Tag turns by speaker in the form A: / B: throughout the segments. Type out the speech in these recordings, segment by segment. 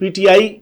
A: PTI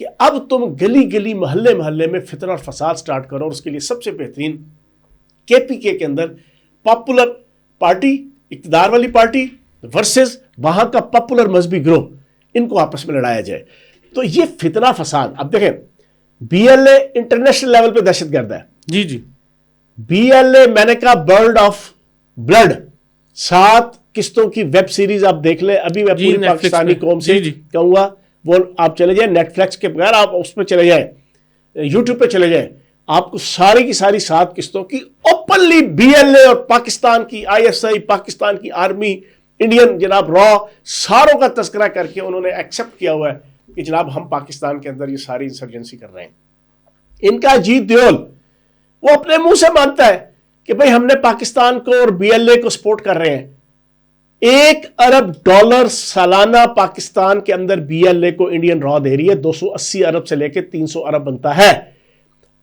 A: کہ اب تم گلی گلی محلے محلے میں فتنہ اور فساد سٹارٹ کرو، اور اس کے لیے سب سے بہترین KPK کے اندر پاپولر پارٹی، اقتدار والی پارٹی ورسز وہاں کا پاپولر مذہبی گروہ، ان کو آپس میں لڑایا جائے. تو یہ فتنہ فساد. اب دیکھیں BLA انٹرنیشنل لیول پہ دہشت گرد ہے.
B: جی
A: BLA میں نے کہا برڈ آف بلڈ، 7 قسطوں کی ویب سیریز آپ دیکھ لیں. ابھی میں پوری پاکستانی قوم سے کہوں گا وہ آپ چلے جائیں نیٹ فلیکس کے بغیر، آپ اس پہ چلے جائیں، یوٹیوب پہ چلے جائیں، آپ کو ساری کی ساری 7 قسطوں کی اوپنلی BLA اور پاکستان کی ISI، پاکستان کی آرمی، انڈین جناب را، ساروں کا تذکرہ کر کے انہوں نے ایکسپٹ کیا ہوا ہے کہ جناب ہم پاکستان کے اندر یہ ساری انسرجنسی کر رہے ہیں. ان کا اجیت دیول وہ اپنے منہ سے مانتا ہے کہ بھئی ہم نے پاکستان کو اور BLA کو سپورٹ کر رہے ہیں. $1 ارب سالانہ پاکستان کے اندر BLA کو انڈین را دے رہی ہے، 280 ارب سے لے کے 300 ارب بنتا ہے.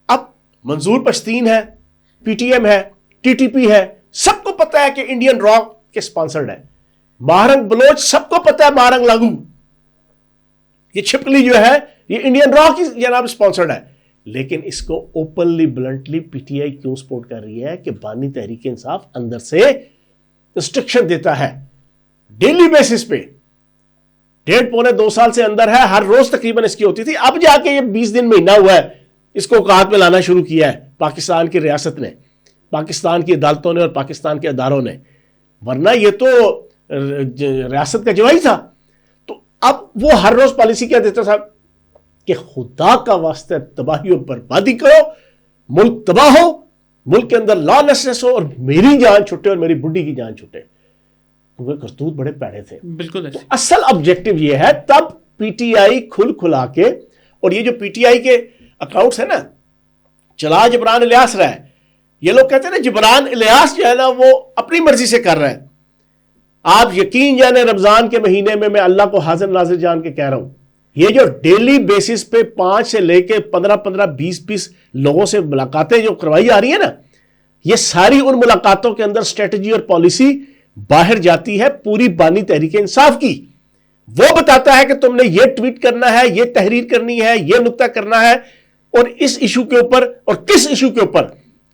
A: اب منظور پشتین ہے، PTM ہے، TTP ہے، سب کو پتا ہے کہ انڈین را کے سپانسرڈ ہے. مہارنگ بلوچ سب کو پتا ہے، مہارنگ لاگو یہ چھپکلی جو ہے یہ انڈین را کی جناب سپانسرڈ ہے. لیکن اس کو اوپنلی بلنٹلی PTI کیوں سپورٹ کر رہی ہے کہ بانی تحریک انصاف اندر سے انسٹرکشن دیتا ہے ڈیلی بیسس پہ. 1.5-2 سال سے اندر ہے، ہر روز تقریباً اس کی ہوتی تھی. اب جا کے یہ 20 دن مہینہ ہوا ہے اس کو اوقات میں لانا شروع کیا ہے پاکستان کی ریاست نے، پاکستان کی عدالتوں نے اور پاکستان کے اداروں نے، ورنہ یہ تو ریاست کا جوائی تھا. تو اب وہ ہر روز پالیسی کیا دیتا تھا کہ خدا کا واسطہ تباہی و بربادی کرو، ملک تباہ ہو، ملک کے اندر لا لیسنس ہو، اور میری جان چھٹے اور میری بڈی کی جان چھٹے. کیونکہ کرتوت بڑے پیڑے تھے.
B: بالکل.
A: تو اصل آبجیکٹو یہ ہے. تب PTI کھل کھلا کے، اور یہ جو PTI کے اکاؤنٹس ہیں نا، چلا جبران الیاس رہا ہے. یہ لوگ کہتے ہیں نا جبران الیاس جو ہے نا وہ اپنی مرضی سے کر رہا ہے. آپ یقین جانے رمضان کے مہینے میں اللہ کو حاضر ناظر جان کے کہہ رہا ہوں، یہ جو ڈیلی بیسس پہ 5 سے لے کے 15 20 لوگوں سے ملاقاتیں جو کروائی آ رہی ہیں نا، یہ ساری ان ملاقاتوں کے اندر اسٹریٹجی اور پالیسی باہر جاتی ہے پوری بانی تحریک انصاف کی. وہ بتاتا ہے کہ تم نے یہ ٹویٹ کرنا ہے، یہ تحریر کرنی ہے، یہ نکتہ کرنا ہے، اور اس ایشو کے اوپر اور کس ایشو کے اوپر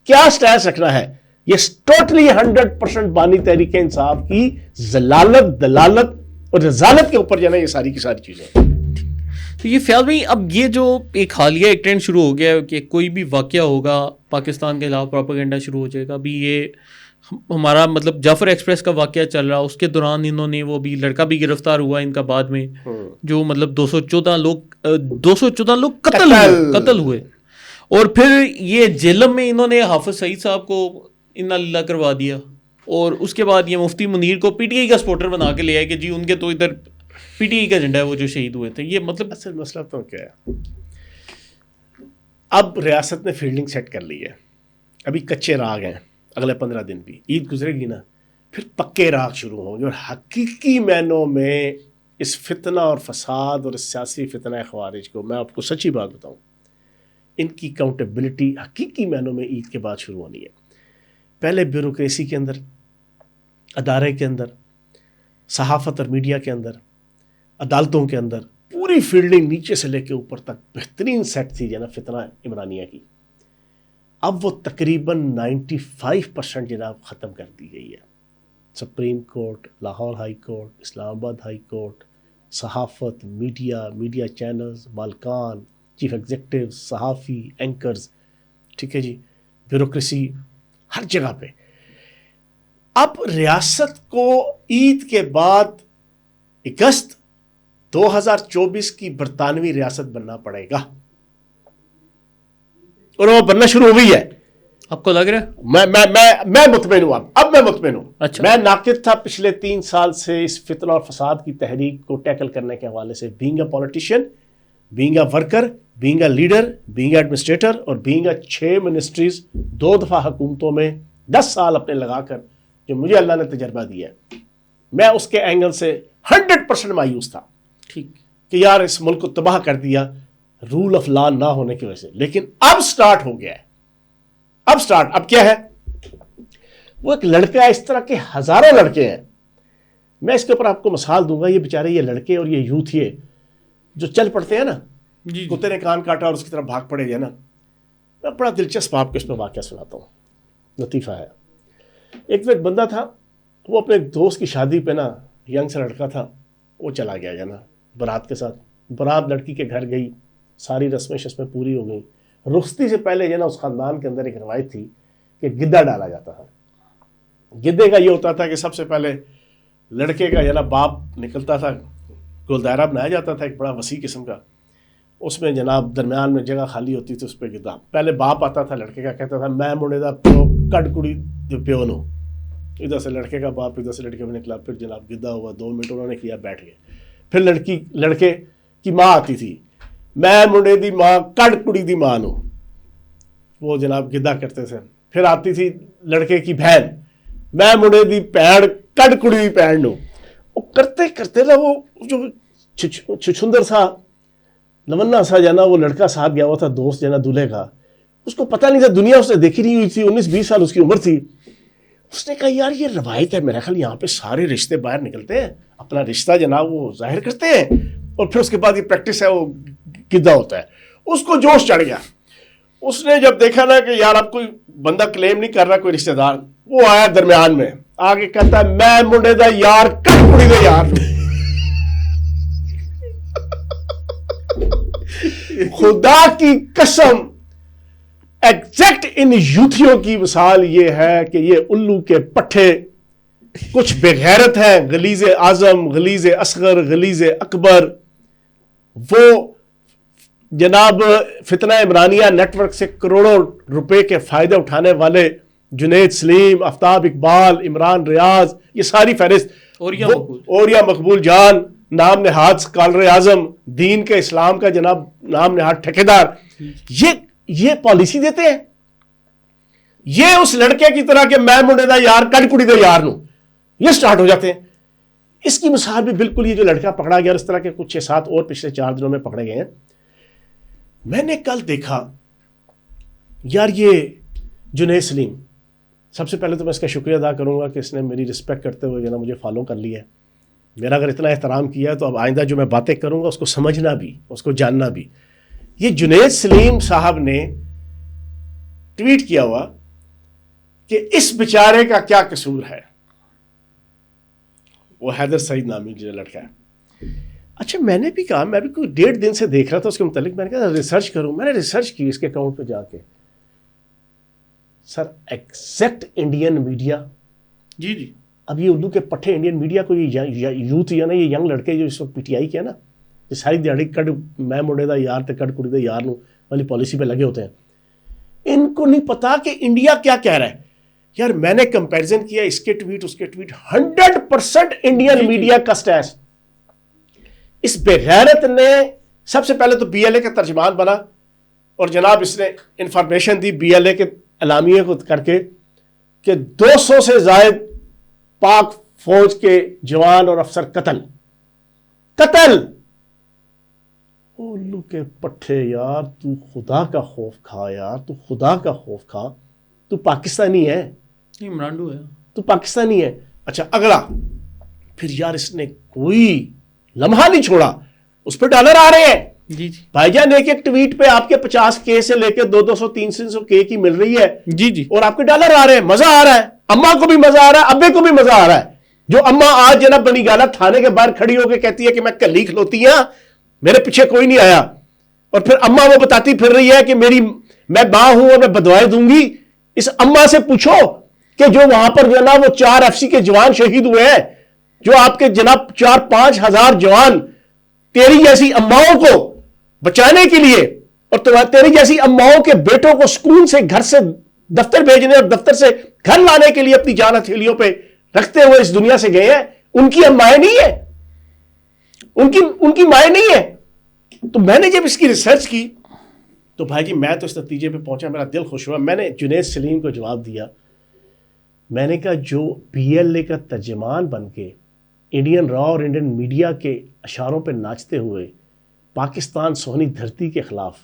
A: کیا سٹینس رکھنا ہے. یہ ٹوٹلی 100% بانی تحریک انصاف کی ضلالت، دلالت اور رضالت کے اوپر جو ہے یہ ساری کی ساری چیزیں.
B: تو یہ فیاض بھائی، اب یہ جو ایک حالیہ ایک ٹرینڈ شروع ہو گیا ہے کہ کوئی بھی واقعہ ہوگا پاکستان کے خلاف پروپیگنڈا شروع ہو جائے گا. ابھی یہ ہمارا مطلب جعفر ایکسپریس کا واقعہ چل رہا، اس کے دوران انہوں نے وہ بھی لڑکا بھی گرفتار ہوا ان کا بعد میں، جو مطلب 214 لوگ قتل ہوئے. اور پھر یہ جیلم میں انہوں نے حافظ سعید صاحب کو انا للہ کروا دیا، اور اس کے بعد یہ مفتی منیر کو PTI کا سپورٹر بنا کے لے آئے کہ جی ان کے تو ادھر PTI کا ایجنڈا ہے وہ جو شہید ہوئے تھے. یہ مطلب
A: اصل مسئلہ تو کیا ہے، اب ریاست نے فیلڈنگ سیٹ کر لی ہے. ابھی کچے راگ ہیں، اگلے 15 دن بھی عید گزرے گی نا، پھر پکے راگ شروع ہوں گے. اور حقیقی معنوں میں اس فتنہ اور فساد اور اس سیاسی فتنہ خوارج کو، میں آپ کو سچی بات بتاؤں، ان کی اکاؤنٹیبلٹی حقیقی معنوں میں عید کے بعد شروع ہونی ہے. پہلے بیوروکریسی کے اندر، ادارے کے اندر، صحافت اور میڈیا کے اندر، عدالتوں کے اندر پوری فیلڈنگ نیچے سے لے کے اوپر تک بہترین سیٹ تھی جناب فتنہ عمرانیہ کی. اب وہ تقریباً 95% جناب ختم کر دی گئی ہے. Supreme court, Lahore high court, Islamabad high court, صحافت، میڈیا چینلز، مالکان، چیف ایگزیکٹو، صحافی، اینکرز، ٹھیک ہے جی، بیوروکریسی ہر جگہ پہ. اب ریاست کو عید کے بعد اگست 2024 کی برطانوی ریاست بننا پڑے گا، اور وہ بننا شروع ہو گئی ہے.
B: آپ کو لگ رہا ہے؟
A: میں مطمئن ہوں. اب میں مطمئن ہوں.
B: اچھا.
A: میں ناقد تھا پچھلے 3 سال سے اس فتنہ اور فساد کی تحریک کو ٹیکل کرنے کے حوالے سے، being a politician, being a worker, being a leader, being a administrator, اور بینگ اے 6 منسٹریز، 2 دفعہ حکومتوں میں 10 سال اپنے لگا کر جو مجھے اللہ نے تجربہ دیا ہے. میں اس کے اینگل سے 100% مایوس تھا،
B: ٹھیک،
A: کہ یار اس ملک کو تباہ کر دیا رول آف لا نہ ہونے کی وجہ سے. لیکن اب سٹارٹ ہو گیا ہے. اب کیا ہے، وہ ایک لڑکا ہے، اس طرح کے ہزاروں لڑکے ہیں. میں اس کے اوپر آپ کو مثال دوں گا. یہ بیچارے، یہ لڑکے اور یہ یوتھ، یہ جو چل پڑتے ہیں نا،
B: جی
A: کتے نے کان کاٹا اور اس کی طرف بھاگ پڑے گئے نا. میں بڑا دلچسپ آپ کو اس پہ واقعہ سناتا ہوں, لطیفہ ہے. ایک بندہ تھا, وہ اپنے دوست کی شادی پہ نا, ینگ سا لڑکا تھا, وہ چلا گیا نا برات کے ساتھ. برات لڑکی کے گھر گئی, ساری رسمیں شسمیں پوری ہو گئیں. رخصتی سے پہلے جو نا اس خاندان کے اندر ایک روایت تھی کہ گدھا ڈالا جاتا تھا. گدھے کا یہ ہوتا تھا کہ سب سے پہلے لڑکے کا نا باپ نکلتا تھا, گول دائرہ بنایا جاتا تھا ایک بڑا وسیع قسم کا, اس میں جناب درمیان میں جگہ خالی ہوتی تھی, اس پہ گدھا. پہلے باپ آتا تھا لڑکے کا, کہتا تھا میں منڈے دا پیو کڈ کڑی پیو نو. ادھر سے لڑکے کا باپ ادھر سے لڑکے میں نکلا, پھر جناب گدھا ہوا, 2 منٹ انہوں نے کیا, بیٹھ گئے. پھر لڑکے کی ماں آتی تھی, میں منڈے دی ماں کڈ کڑی دی ماں نو, وہ جناب گدھا کرتے تھے. پھر آتی تھی لڑکے کی بہن, میں منڈے دی بہن کڈ کڑی دی بہن نو. وہ کرتے کرتے نا وہ جو چھچھندر سا لمنا سا جانا وہ لڑکا ساتھ گیا ہوا تھا, دوست جانا دولہے کا, اس کو پتہ نہیں تھا, دنیا اس نے دیکھی نہیں ہوئی تھی, 19-20 سال اس کی عمر تھی. اس نے کہا یار یہ روایت ہے, میرا خیال یہاں پہ سارے رشتے باہر نکلتے ہیں, اپنا رشتہ جناب وہ ظاہر کرتے ہیں, اور پھر اس کے بعد یہ پریکٹس ہے وہ گدھا ہوتا ہے. اس کو جوش چڑھ گیا. اس نے جب دیکھا نا کہ یار اب کوئی بندہ کلیم نہیں کر رہا, کوئی رشتہ دار, وہ آیا درمیان میں, آگے کہتا ہے میں منڈے دا یار کڈ کڑی دا یار. خدا کی قسم ایگزیکٹ ان یوتھیوں کی مثال یہ ہے کہ یہ الو کے پٹھے کچھ بغیرت ہیں, غلیظ اعظم, غلیظ اصغر, غلیظ اکبر. وہ جناب فتنہ عمرانیہ نیٹ ورک سے کروڑوں روپے کے فائدے اٹھانے والے جنید سلیم, آفتاب اقبال, عمران ریاض, یہ ساری فہرست, اوریا مقبول جان نام نہاد اسکالر اعظم, دین کے اسلام کا جناب نام نہاد ٹھیکیدار, یہ پالیسی دیتے ہیں. یہ اس لڑکے کی طرح کہ میں منڈے دا یار کڈ کڑی دا یار نو, یہ سٹارٹ ہو جاتے ہیں. اس کی مثال بھی بالکل یہ جو لڑکا پکڑا گیا, اس طرح کے کچھ 6-7 اور پچھلے 4 دنوں میں پکڑے گئے ہیں. میں نے کل دیکھا یار یہ جنید سلیم, سب سے پہلے تو میں اس کا شکریہ ادا کروں گا کہ اس نے میری رسپیکٹ کرتے ہوئے مجھے فالو کر لیا ہے. میرا اگر اتنا احترام کیا ہے تو اب آئندہ جو میں باتیں کروں گا اس کو سمجھنا بھی, اس کو جاننا بھی. یہ جنید سلیم صاحب نے ٹویٹ کیا ہوا کہ اس بیچارے کا کیا قصور ہے. وہ حیدر سعید نامی جو لڑکا ہے. اچھا میں نے بھی کہا, میں بھی کوئی 1.5 دن سے دیکھ رہا تھا اس کے متعلق, میں نے کہا ریسرچ کروں. میں نے ریسرچ کی اس کے اکاؤنٹ پہ جا کے, سر ایگزیکٹ انڈین میڈیا,
B: جی
A: اب یہ اردو کے پٹھے انڈین میڈیا کو یہ یوتھ یا نا, یہ ینگ لڑکے جو اس وقت پی ٹی آئی کے نا, یہ ساری دیہڑی کڈ میں منڈے دا یار تے کڈ کڑی دا یار نو والی پالیسی پہ لگے ہوتے ہیں. ان کو نہیں پتا کہ انڈیا کیا کہہ رہا ہے. یار میں نے کمپیریزن کیا اس کے ٹویٹ اس کے ٹویٹ, 100% انڈین میڈیا کا سٹیس. اس بغیرت نے سب سے پہلے تو بی ایل اے کا ترجمان بنا, اور جناب اس نے انفارمیشن دی بی ایل اے کے اعلامیے کو کر کے کہ 200 سے زائد پاک فوج کے جوان اور افسر قتل. اولو کے پٹھے یار, تو خدا کا خوف کھا یار, تو خدا کا خوف کھا. تو پاکستانی ہے,
B: عمرانڈو ہے,
A: تو پاکستانی ہے. اچھا اگلا پھر یار اس نے کوئی لمحہ نہیں چھوڑا, اس پہ ڈالر آ رہے ہیں.
B: جی
A: بھائی جان ایک ٹویٹ پہ آپ کے 50K سے لے کے 200-300K کی مل رہی ہے.
B: جی
A: اور آپ کے ڈالر آ رہے ہیں, مزہ آ رہا ہے. اماں کو بھی مزہ آ رہا ہے, ابے کو بھی مزہ آ رہا ہے. جو اماں آج جناب بنی گالا تھانے کے باہر کھڑی ہو کے کہتی ہے کہ میں کلی کھلوتی ہوں, میرے پیچھے کوئی نہیں آیا, اور پھر اماں وہ بتاتی پھر رہی ہے کہ میں ماں ہوں اور میں بدوائیں دوں گی. اس اماں سے پوچھو کہ جو وہاں پر جو نا وہ 4 FC کے جوان شہید ہوئے ہیں, جو آپ کے جناب 4-5 ہزار جوان تیری جیسی اماؤں کو بچانے کے لیے, اور تیری جیسی اماؤں کے بیٹوں کو سکون سے گھر سے دفتر بھیجنے اور دفتر سے گھر لانے کے لیے اپنی جان ہتھیلیوں پہ رکھتے ہوئے اس دنیا سے گئے ہیں, ان کی مائیں نہیں ہے, ان کی مائیں نہیں ہے. تو میں نے جب اس کی ریسرچ کی تو بھائی جی میں تو اس نتیجے پہ پہنچا, میرا دل خوش ہوا. میں نے جنید سلیم کو جواب دیا, میں نے کہا جو بی ایل اے کا ترجمان بن کے انڈین را اور انڈین میڈیا کے اشاروں پہ ناچتے ہوئے پاکستان سونی دھرتی کے خلاف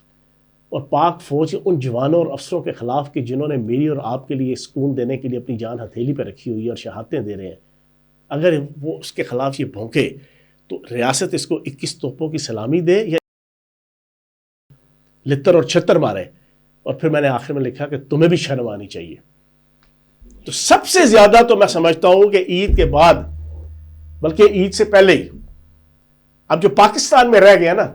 A: اور پاک فوج کے ان جوانوں اور افسروں کے خلاف کہ جنہوں نے میری اور آپ کے لیے سکون دینے کے لیے اپنی جان ہتھیلی پہ رکھی ہوئی ہے اور شہادتیں دے رہے ہیں, اگر وہ اس کے خلاف یہ بھونکے تو ریاست اس کو 21 توپوں کی سلامی دے یا لتر اور چھتر مارے, اور پھر میں نے آخر میں لکھا کہ تمہیں بھی شرم آنی چاہیے. تو سب سے زیادہ تو میں سمجھتا ہوں کہ عید کے بعد, بلکہ عید سے پہلے ہی, اب جو پاکستان میں رہ گیا نا,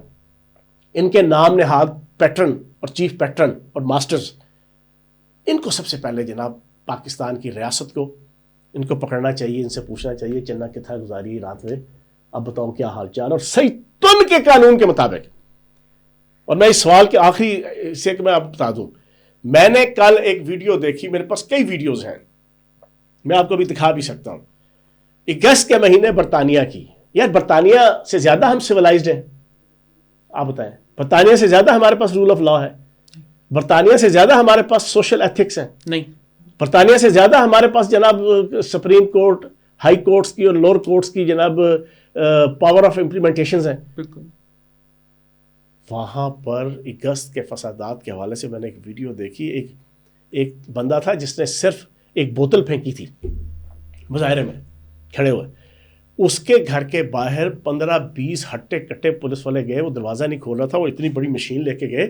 A: ان کے نام نہاد پیٹرن اور چیف پیٹرن اور ماسٹرز, ان کو سب سے پہلے جناب پاکستان کی ریاست کو ان کو پکڑنا چاہیے, ان سے پوچھنا چاہیے چنا کتھا گزاری رات میں, اب بتاؤ کیا حال چال, اور صحیح تن کے قانون کے مطابق. اور میں اس سوال کے آخری سے کہ میں آپ بتا دوں, میں نے کل ایک ویڈیو دیکھی, میرے پاس کئی ویڈیوز ہیں, میں آپ کو بھی دکھا بھی سکتا ہوں, اگست کے مہینے برطانیہ کی. یار برطانیہ سے زیادہ ہم سویلائزڈ ہیں, آپ بتائیں, برطانیہ سے زیادہ ہمارے پاس رول آف لا ہے, برطانیہ سے زیادہ ہمارے پاس سوشل ایتھکس ہیں, نہیں, برطانیہ سے زیادہ ہمارے پاس جناب سپریم کورٹ, ہائی کورٹس کی اور لوور کورٹس کی جناب پاور آف امپلیمنٹیشنز ہیں. وہاں پر اگست کے فسادات کے حوالے سے میں نے ایک ویڈیو دیکھی, ایک بندہ تھا جس نے صرف ایک بوتل پھینکی تھی مظاہرے میں کھڑے ہوئے, اس کے گھر کے باہر 15-20 ہٹے کٹے پولیس والے گئے, وہ دروازہ نہیں کھول رہا تھا, وہ اتنی بڑی مشین لے کے گئے,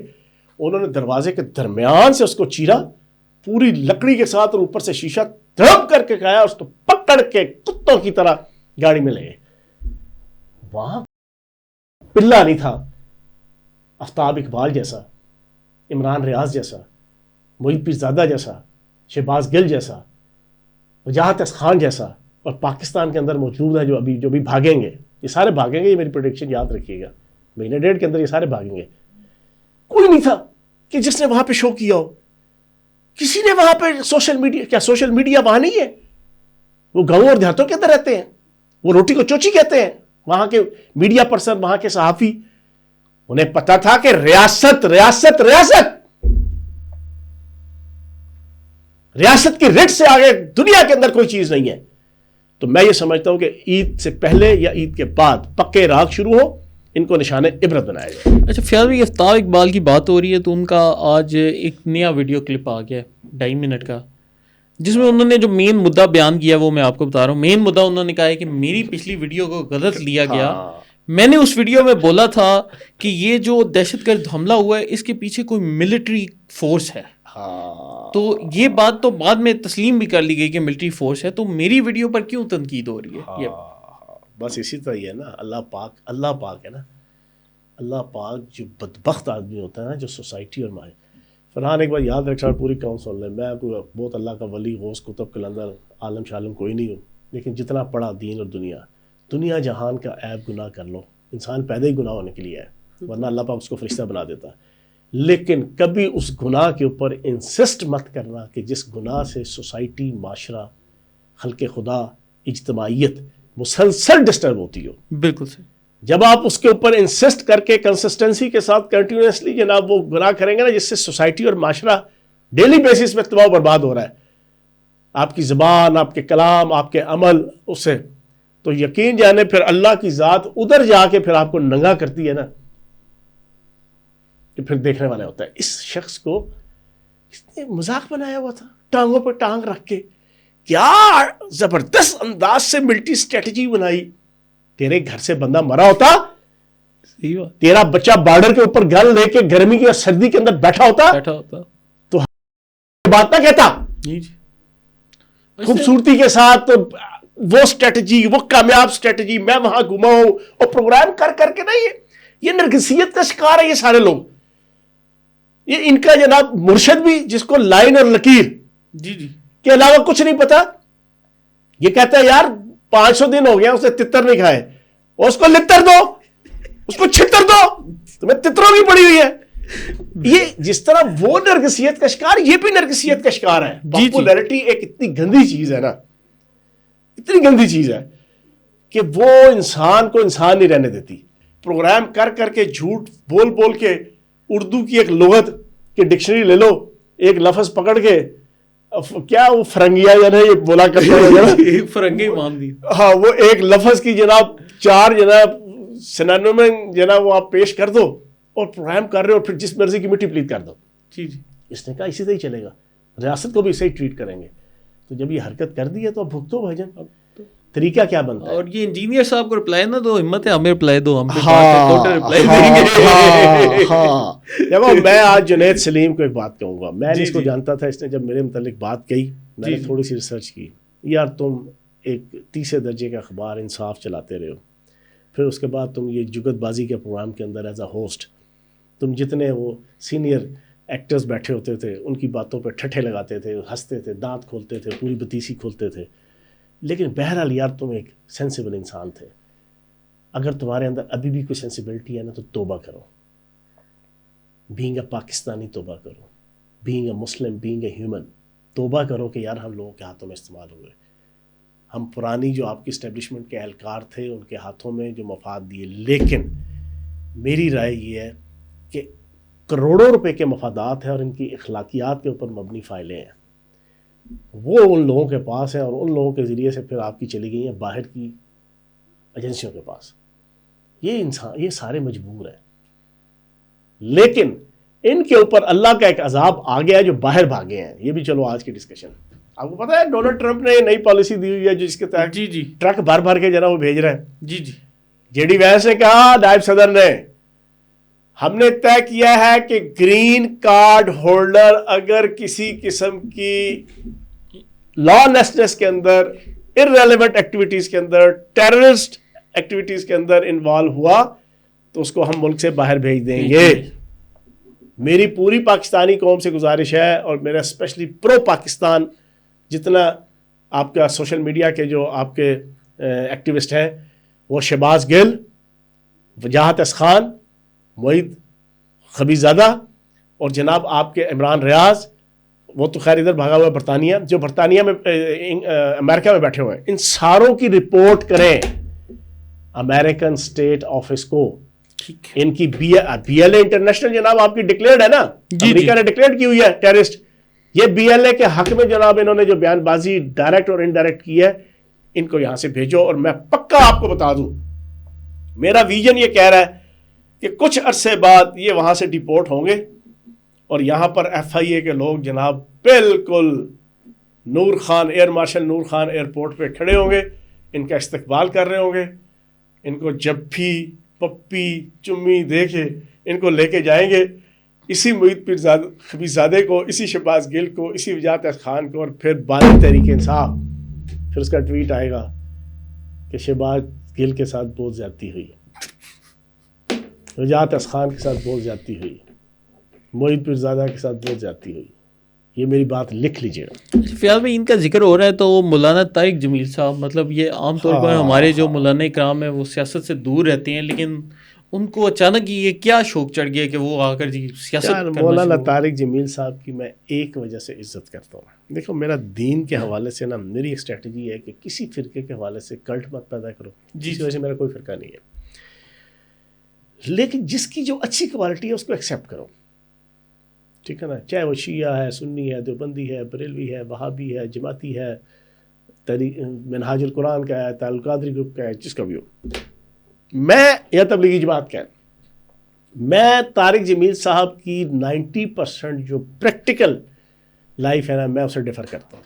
A: انہوں نے دروازے کے درمیان سے اس کو چیرا پوری لکڑی کے ساتھ, اور اوپر سے شیشہ دھڑپ کر کے کھایا, اس کو پکڑ کے کتوں کی طرح گاڑی میں لے گئے. وہاں پلہ نہیں تھا آفتاب اقبال جیسا, عمران ریاض جیسا, محیط پیرزادہ جیسا, شہباز گل جیسا, وجاہت خان جیسا, اور پاکستان کے اندر موجود ہے جو بھی بھاگیں گے, یہ سارے بھاگیں گے, یہ میری پریڈکشن یاد رکھیے گا, مہینے ڈیڑھ کے اندر یہ سارے بھاگیں گے. کوئی نہیں تھا کہ جس نے وہاں پہ شو کیا ہو, کسی نے وہاں پہ سوشل میڈیا, کیا سوشل میڈیا وہاں نہیں ہے؟ وہ گاؤں اور دیہاتوں کے اندر رہتے ہیں, وہ روٹی کو چوچی کہتے ہیں, وہاں کے میڈیا پرسن, وہاں کے صحافی, انہیں پتا تھا کہ ریاست ریاست ریاست ریاست کی رٹ سے آگے دنیا کے اندر کوئی چیز نہیں ہے. تو میں یہ سمجھتا ہوں کہ عید سے پہلے یا عید کے بعد پکے راگ شروع ہو, ان کو نشان عبرت بنایا جائے.
B: اچھا فیاض بھائی, آفتاب اقبال کی بات ہو رہی ہے تو ان کا آج ایک نیا ویڈیو کلپ آ گیا 2.5 منٹ کا, جس میں انہوں نے جو مین مدعا بیان کیا وہ میں آپ کو بتا رہا ہوں. مین مدعا انہوں نے کہا ہے کہ میری پچھلی ویڈیو کو غلط لیا گیا, میں نے اس ویڈیو میں بولا تھا کہ یہ جو دہشت گرد حملہ ہوا ہے اس کے پیچھے کوئی ملٹری فورس ہے, تو یہ بات تو بعد میں تسلیم بھی کر لی گئی کہ ملٹری فورس ہے, تو میری ویڈیو پر کیوں تنقید ہو رہی ہے؟
A: بس اسی طرح ہی ہے نا, اللہ پاک ہے نا, اللہ پاک جو بدبخت آدمی ہوتا ہے نا, جو سوسائٹی اور مائیں. فرحان ایک بار یاد رکھنا, پوری کاؤنٹ سن لیں, میں کوئی بہت اللہ کا ولی غوث کتب قلندر عالم شالم کوئی نہیں ہوں, لیکن جتنا پڑھا دین اور دنیا جہان کا عیب گناہ کر لو, انسان پیدا ہی گناہ ہونے کے لیے ہے, ورنہ اللہ پاک اس کو فرشتہ بنا دیتا. لیکن کبھی اس گناہ کے اوپر انسسٹ مت کرنا کہ جس گناہ سے سوسائٹی, معاشرہ, خلق خدا, اجتماعیت مسلسل ڈسٹرب ہوتی ہو.
B: بالکل صحیح.
A: جب آپ اس کے اوپر انسسٹ کر کے کنسسٹنسی کے ساتھ کنٹینیوسلی جناب وہ گناہ کریں گے نا, جس سے سوسائٹی اور معاشرہ ڈیلی بیسس پہ تباہ و برباد ہو رہا ہے, آپ کی زبان, آپ کے کلام, آپ کے عمل, اس سے تو یقین جانے پھر اللہ کی ذات ادھر جا کے پھر آپ کو ننگا کرتی ہے نا, کہ پھر دیکھنے والا ہوتا ہے اس شخص کو اس نے مذاق بنایا ہوا تھا, ٹانگوں پہ ٹانگ رکھ کے, کیا زبردست انداز سے ملٹری اسٹریٹجی بنائی. تیرے گھر سے بندہ مرا ہوتا, تیرا بچہ بارڈر کے اوپر گن لے کے گرمی کی اور سردی کے اندر بیٹھا ہوتا تو بات نہ کہتا. خوبصورتی کے ساتھ وہ اسٹریٹجی, وہ کامیاب اسٹریٹجی, میں وہاں گھوما ہوں اور پروگرام کر کے نہیں, یہ نرگسیت کا شکار ہے یہ سارے لوگ. یہ ان کا جناب مرشد بھی, جس کو لائن اور لکیر کے علاوہ کچھ نہیں پتا, یہ کہتا ہے یار 500 دن ہو گیا اس نے تتر نہیں کھائے, اور اس کو لتر دو, اس کو چھتر دو, تمہیں تتروں کی پڑی ہوئی ہے. یہ جس طرح وہ نرگسیت کا شکار, یہ بھی نرگسیت کا شکار ہے. پاپولیرٹی ایک اتنی گندی چیز ہے نا, اتنی گندی چیز ہے کہ وہ انسان کو انسان نہیں رہنے دیتی. پروگرام کر کے, جھوٹ بول کے, اردو کی ایک لغت کی ڈکشنری لے لو, ایک لفظ پکڑ کے, کیا وہ فرنگیا جانا یہ بولا کرتا ہے
B: فرنگی مان دی,
A: ہاں, وہ ایک لفظ کی جناب 4 جناب سینونیم جناب وہ آپ پیش کر دو اور پروگرام کر رہے ہو, اور پھر جس مرضی کی مٹی پلیت کر دو. اس نے کہا اسی طرح ہی چلے گا, ریاست کو بھی اسے ہی ٹریٹ کریں گے. تو جب یہ حرکت کر دی ہے تو اب بھگتو بھائی جان. طریقہ کیا بنتا ہے.
B: اور یہ انجینئر صاحب کو رپلائی نہ دو, ہمت ہے ہمیں رپلائی دو, ہم ٹوٹل رپلائی دیں گے.
A: دیکھو میں آج جنید سلیم کو ایک بات کہوں گا, میں اس کو جانتا تھا, اس نے جب میرے متعلق بات کہی میں نے تھوڑی سی ریسرچ کی, یار تم ایک تیسرے درجے کا اخبار انصاف چلاتے رہے ہو, پھر اس کے بعد تم یہ جگت بازی کے پروگرام کے اندر ایز اے ہوسٹ تم جتنے وہ سینئر ایکٹرز بیٹھے ہوتے تھے ان کی باتوں پہ ٹھٹھے لگاتے تھے, ہنستے تھے, دانت کھولتے تھے, پوری بتیسی کھولتے تھے, لیکن بہرحال یار تم ایک سینسیبل انسان تھے. اگر تمہارے اندر ابھی بھی کوئی سینسیبلٹی ہے نا تو توبہ کرو, بینگ اے پاکستانی توبہ کرو, being a Muslim, being a human, توبہ کرو کہ یار ہم لوگوں کے ہاتھوں میں استعمال ہوئے. ہم پرانی جو آپ کی اسٹیبلشمنٹ کے اہلکار تھے ان کے ہاتھوں میں جو مفاد دیے, لیکن میری رائے یہ ہے کہ کروڑوں روپے کے مفادات ہیں اور ان کی اخلاقیات کے اوپر مبنی فائلیں ہیں, وہ ان لوگوں کے پاس ہیں اور ان لوگوں کے ذریعے سے پھر آپ کی چلی گئی ہیں باہر کی ایجنسیوں کے پاس. یہ سارے مجبور ہیں, لیکن ان کے اوپر اللہ کا ایک عذاب آ گیا ہے جو باہر بھاگے ہیں. یہ بھی چلو آج کی ڈسکشن. آپ کو پتا ہے ڈونلڈ ٹرمپ نے نئی پالیسی دی ہوئی ہے جس کے تحت ٹرک بھر بھر کے وہ بھیج رہے ہیں. جے ڈی وینس نے کہا, نائب صدر نے, ہم نے طے کیا ہے کہ گرین کارڈ ہولڈر اگر کسی قسم کی لا لیسنس کے اندر, ارریلیونٹ ایکٹیویٹیز کے اندر, ٹیررسٹ ایکٹیویٹیز کے اندر انوالو ہوا تو اس کو ہم ملک سے باہر بھیج دیں گے. میری پوری پاکستانی قوم سے گزارش ہے, اور میرا اسپیشلی پرو پاکستان جتنا آپ کا سوشل میڈیا کے جو آپ کے ایکٹیوسٹ ہیں, وہ شہباز گل, وجاہت اسخان, معید خبیز زادہ اور جناب آپ کے عمران ریاض, وہ تو خیر ادھر بھاگا ہوا برطانیہ, جو برطانیہ میں امریکہ میں بیٹھے ہوئے ہیں, ان ساروں کی رپورٹ کریں امریکن اسٹیٹ آفس کو. ان کی بی ایل اے انٹرنیشنل جناب آپ کی ڈکلیئرڈ ہے نا, امریکہ نے ڈکلیئر کی ہوئی ہے ٹیررسٹ. یہ بی ایل اے کے حق میں جناب انہوں نے جو بیان بازی ڈائریکٹ اور انڈائریکٹ کی ہے, ان کو یہاں سے بھیجو. اور میں پکا آپ کو بتا دوں, میرا ویژن یہ کہہ رہا ہے کہ کچھ عرصے بعد یہ وہاں سے ڈیپورٹ ہوں گے اور یہاں پر ایف آئی اے کے لوگ جناب بالکل نور خان, ایئر مارشل نور خان ایئرپورٹ پہ کھڑے ہوں گے, ان کا استقبال کر رہے ہوں گے. ان کو جبھی پپی چمی دے کے ان کو لے کے جائیں گے, اسی معید پیر خبیز زادے کو, اسی شہباز گل کو, اسی وجاہت خان کو, اور پھر بانی تحریک انصاف. پھر اس کا ٹویٹ آئے گا کہ شہباز گل کے ساتھ بہت زیادتی ہوئی, وجاہت خان کے ساتھ بہت زیادتی ہوئی, معید پیر زادہ کے ساتھ بہت زیادتی ہوئی. یہ میری بات لکھ لیجیے گا.
B: فیال میں ان کا ذکر ہو رہا ہے تو مولانا طارق جمیل صاحب, مطلب یہ عام طور پر ہمارے جو مولانا اکرام ہیں وہ سیاست سے دور رہتے ہیں, لیکن ان کو اچانک یہ کیا شوق چڑھ گیا کہ وہ آ کر سیاست.
A: مولانا طارق جمیل صاحب کی میں ایک وجہ سے عزت کرتا ہوں. دیکھو میرا دین کے حوالے سے نا, میری ایک اسٹریٹجی ہے کہ کسی فرقے کے حوالے سے کلٹ مت پیدا کرو. اس وجہ سے میرا کوئی فرقہ نہیں ہے, لیکن جس کی جو اچھی کوالٹی ہے اس کو ایکسیپٹ کرو, ٹھیک ہے نا. چاہے وہ شیعہ ہے, سنی ہے, دیوبندی ہے, بریلوی ہے, وہابی ہے, جماعتی ہے, منہاج القرآن کا ہے, تعلق قادری گروپ کا ہے, جس کا بھی ہو, میں یا تبلیغی جماعت کا ہے, میں طارق جمیل صاحب کی 90% جو پریکٹیکل لائف ہے نا, میں اسے ڈیفر کرتا ہوں.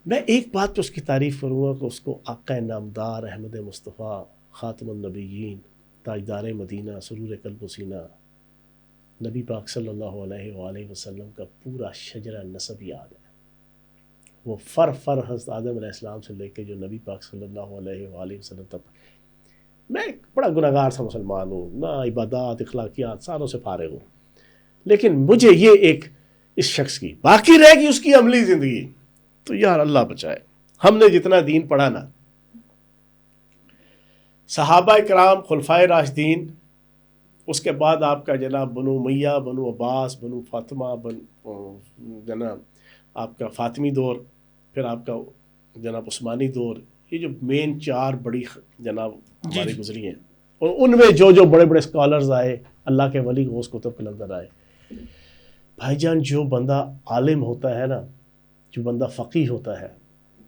A: میں ایک بات پہ اس کی تعریف کروں گا کہ اس کو آقا نامدار احمد مصطفیٰ خاتم النبیین, تاجدار مدینہ, سرور قلب و سینہ, نبی پاک صلی اللہ علیہ وآلہ وسلم کا پورا شجرہ نسب یاد ہے. وہ فر حضرت آدم علیہ السلام سے لے کے جو نبی پاک صلی اللہ علیہ وآلہ وسلم تک. میں ایک بڑا گناہگار سا مسلمان ہوں, نہ عبادات اخلاقیات ساروں سے فارغ ہوں, لیکن مجھے یہ ایک اس شخص کی باقی رہے گی اس کی عملی زندگی, تو یار اللہ بچائے. ہم نے جتنا دین پڑھا نا, صحابہ کرام, خلفائے راشدین, اس کے بعد آپ کا جناب بنو امیہ, بنو عباس, بنو فاطمہ, جناب آپ کا فاطمی دور, پھر آپ کا جناب عثمانی دور, یہ جو مین 4 بڑی جناب ہماری گزری ہیں, اور ان میں جو بڑے بڑے اسکالرز آئے, اللہ کے ولی غوث قطب قلندر آئے. بھائی جان, جو بندہ عالم ہوتا ہے نا, جو بندہ فقیہ ہوتا ہے,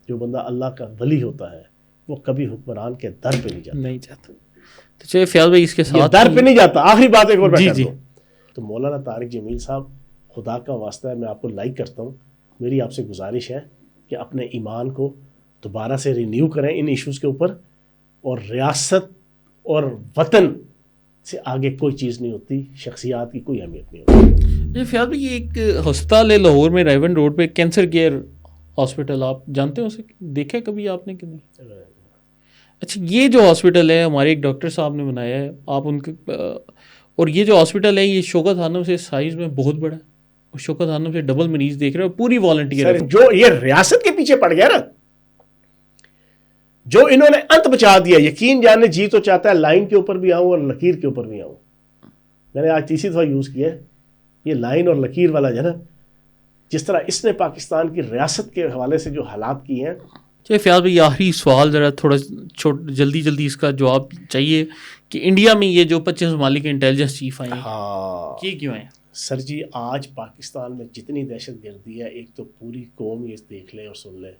A: جو بندہ اللہ کا ولی ہوتا ہے, وہ کبھی حکمران کے در پہ نہیں جاتا.
B: تو چلیے فیاض بھائی اس کے ساتھ
A: در پہ نہیں جاتا. آخری بات ایک اور میں کہتا ہوں, تو مولانا طارق جمیل صاحب, خدا کا واسطہ ہے, میں آپ کو لائک کرتا ہوں, میری آپ سے گزارش ہے کہ اپنے ایمان کو دوبارہ سے رینیو کریں ان ایشوز کے اوپر. اور ریاست اور وطن سے آگے کوئی چیز نہیں ہوتی, شخصیات کی کوئی اہمیت نہیں ہوتی.
B: فیاض بھائی یہ ایک ہسپتال ہے لاہور میں ریون روڈ پہ, کینسر کیئر ہاسپٹل, آپ جانتے ہیں اسے, دیکھا کبھی آپ نے کہ نہیں؟ اچھا, یہ جو ہاسپٹل ہے ہمارے ایک ڈاکٹر صاحب نے بنایا ہے, آپ ان کے, اور یہ جو ہاسپٹل ہے یہ شوکت خانم سے سائز میں بہت بڑا ہے, اور شوکت خانم سے ڈبل مریض دیکھ رہے ہیں, پوری والنٹیئر ہے.
A: جو یہ ریاست کے پیچھے پڑ گیا نا, جو انہوں نے انت بچا دیا, یقین جانے جی تو چاہتا ہے لائن کے اوپر بھی آؤں اور لکیر کے اوپر بھی آؤں. میں نے آج تیسری دفعہ یوز کیا ہے یہ لائن اور لکیر والا جو ہے نا, جس طرح اس نے پاکستان کی ریاست کے حوالے سے جو حالات کیے ہیں.
B: چلیے فیاض بھائی آخری سوال ذرا تھوڑا جلدی اس کا جواب چاہیے کہ انڈیا میں یہ جو 25 ممالک کے انٹیلیجنس چیف آئے ہیں یہ کیوں آئے؟
A: سر جی آج پاکستان میں جتنی دہشت گردی ہے, ایک تو پوری قوم یہ دیکھ لے اور سن لے,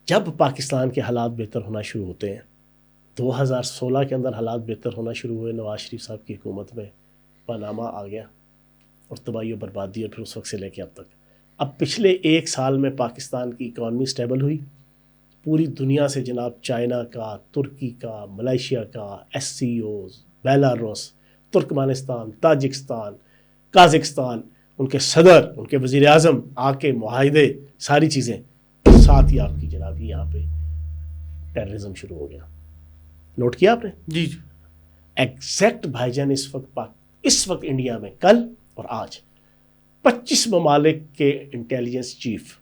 A: جب پاکستان کے حالات بہتر ہونا شروع ہوتے ہیں, 2016 کے اندر حالات بہتر ہونا شروع ہوئے نواز شریف صاحب کی حکومت میں, پاناما آ گیا اور تباہی و بربادی, اور پھر اس وقت سے لے کے اب تک. اب پچھلے ایک سال میں پاکستان کی اکانومی سٹیبل ہوئی, پوری دنیا سے جناب چائنا کا, ترکی کا, ملائیشیا کا, S C Os, Belarus, Turkmenistan, Tajikistan, Kazakhstan, ان کے صدر, ان کے وزیر اعظم آ کے معاہدے, ساری چیزیں. ساتھ ہی آپ کی جناب یہاں پہ ٹیررزم شروع ہو گیا. نوٹ کیا آپ نے؟
B: جی
A: ایگزیکٹ بھائی جان اس وقت انڈیا میں کل اور آج 25 ممالک کے انٹیلیجنس چیف,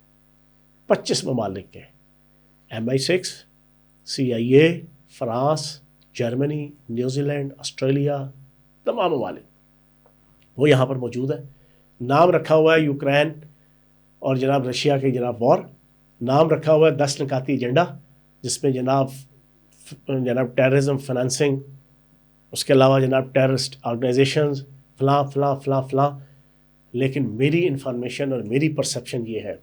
A: 25 ممالک کے, MI6, CIA, France, Germany, New Zealand, Australia, تمام ممالک وہ یہاں پر موجود ہے. نام رکھا ہوا ہے یوکرین اور جناب رشیا کے جناب وار, نام رکھا ہوا ہے 10 نکاتی ایجنڈا, جس میں جناب ٹیررزم فنانسنگ, اس کے علاوہ جناب ٹیررسٹ آرگنائزیشنز, فلاں فلاں فلاں فلاں. لیکن میری انفارمیشن اور میری پرسیپشن یہ ہے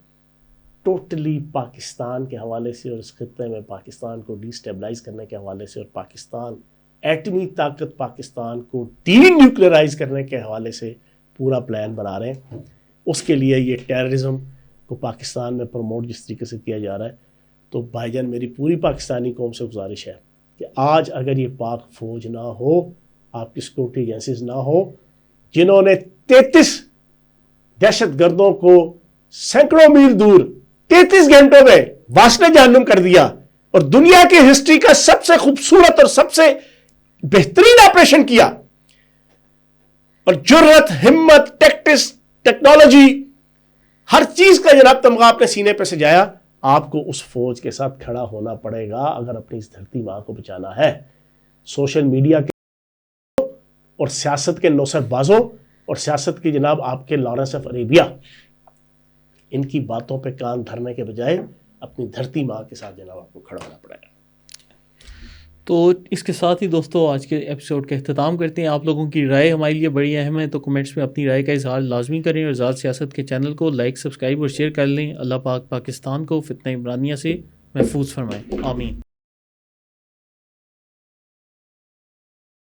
A: ٹوٹلی پاکستان کے حوالے سے اور اس خطے میں پاکستان کو ڈی اسٹیبلائز کرنے کے حوالے سے, اور پاکستان ایٹمی طاقت پاکستان کو ڈی نیوکلیئرائز کرنے کے حوالے سے پورا پلان بنا رہے ہیں. اس کے لیے یہ ٹیررزم کو پاکستان میں پروموٹ جس طریقے سے کیا جا رہا ہے. تو بھائی جان میری پوری پاکستانی قوم سے گزارش ہے کہ آج اگر یہ پاک فوج نہ ہو, آپ کی سیکورٹی ایجنسیز نہ ہو, جنہوں نے 33 دہشت گردوں کو سینکڑوں میل دور 33 گھنٹوں میں واسطے جہنم کر دیا, اور دنیا کی ہسٹری کا سب سے خوبصورت اور سب سے بہترین آپریشن کیا, اور جرت, ہمت, ٹیکٹس, ٹیکنالوجی, ہر چیز کا جناب تمغہ اپنے سینے پہ سجایا. آپ کو اس فوج کے ساتھ کھڑا ہونا پڑے گا اگر اپنی اس دھرتی ماں کو بچانا ہے. سوشل میڈیا کے اور سیاست کے نوسر بازوں اور سیاست کی جناب آپ کے لارنس آف اریبیا, ان کی باتوں پہ کان دھرنے کے بجائے اپنی دھرتی ماں کے ساتھ جناب آپ کو کھڑا ہونا پڑے گا.
B: تو اس کے ساتھ ہی دوستو آج کے ایپیسوڈ کا اختتام کرتے ہیں. آپ لوگوں کی رائے ہمارے لیے بڑی اہم ہے, تو کمنٹس میں اپنی رائے کا اظہار لازمی کریں, اور ذات سیاست کے چینل کو لائک, سبسکرائب اور شیئر کر لیں. اللہ پاک پاکستان کو فتنہ عمرانیہ سے محفوظ فرمائے, آمین.